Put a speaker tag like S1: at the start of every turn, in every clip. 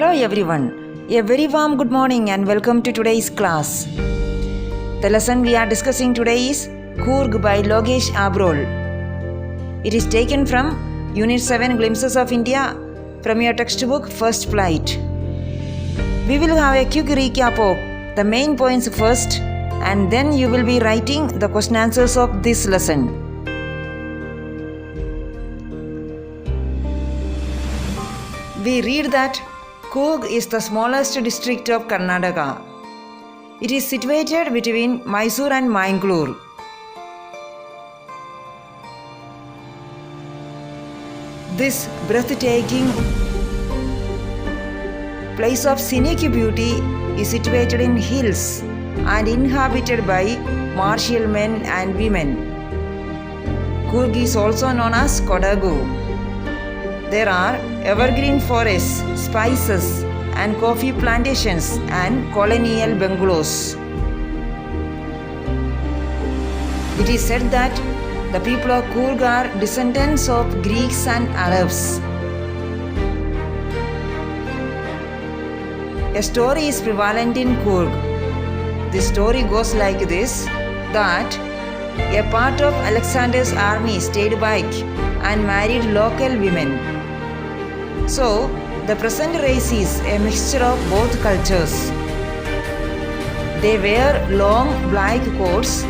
S1: Hello everyone, a very warm good morning and welcome to today's class. The lesson we are discussing today is Coorg by Logesh Abrol. It is taken from Unit 7 Glimpses of India from your textbook First Flight. We will have a quick recap of the main points first and then you will be writing the question answers of this lesson. We read that Coorg is the smallest district of Karnataka. It is situated between Mysore and Mangalore. This breathtaking place of scenic beauty is situated in hills and inhabited by martial men and women. Coorg is also known as Kodagu. There are evergreen forests, spices and coffee plantations and colonial bungalows. It is said that the people of Coorg are descendants of Greeks and Arabs. A story is prevalent in Coorg. The story goes like this, that a part of Alexander's army stayed back and married local women. So, the present race is a mixture of both cultures. They wear long black coats,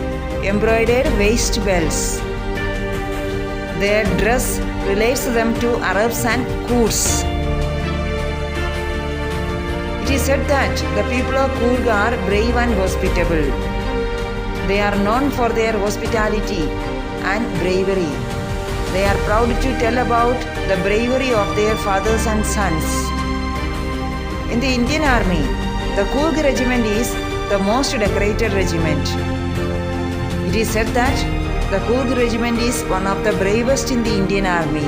S1: embroidered waist belts. Their dress relates them to Arabs and Kurds. It is said that the people of Coorg are brave and hospitable. They are known for their hospitality and bravery. They are proud to tell about the bravery of their fathers and sons. In the Indian Army, the Coorg regiment is the most decorated regiment. It is said that the Coorg regiment is one of the bravest in the Indian Army.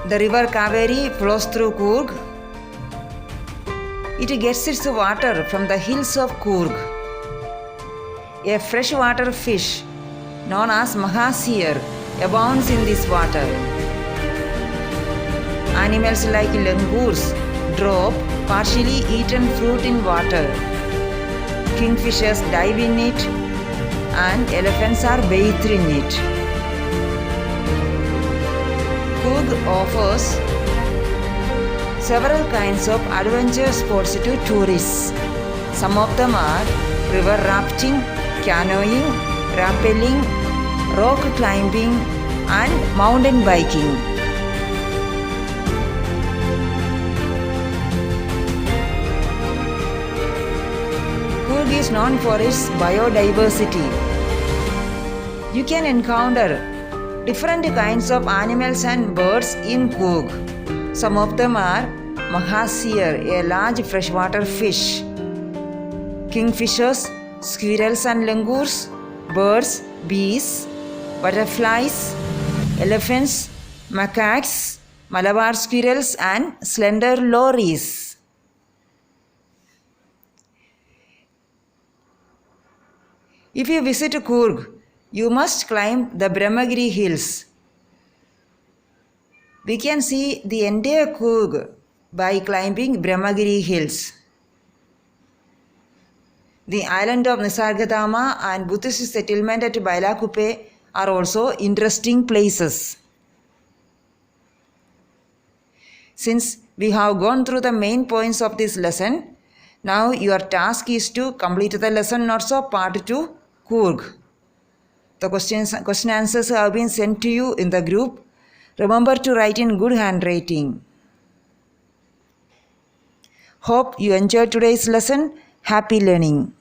S1: The river Kaveri flows through Coorg. It gets its water from the hills of Coorg. A freshwater fish known as Mahasir abounds in this water. Animals like langurs drop partially eaten fruit in water. Kingfishers dive in it and elephants are bathed in it. Coorg offers several kinds of adventure sports to tourists. Some of them are river rafting, canoeing, rappelling, rock climbing and mountain biking. Coorg is known for its biodiversity. You can encounter different kinds of animals and birds in Coorg. Some of them are Mahasir, a large freshwater fish, kingfishers, squirrels and langurs, birds, bees, butterflies, elephants, macaques, Malabar squirrels and slender lories. If you visit Coorg, you must climb the Brahmagiri hills. We can see the entire Coorg by climbing Brahmagiri hills. The island of Nisargadaama and Buddhist settlement at Bailakuppe are also interesting places. Since we have gone through the main points of this lesson, now your task is to complete the lesson notes of part 2, Coorg. The question answers have been sent to you in the group. Remember to write in good handwriting. Hope you enjoyed today's lesson. Happy learning.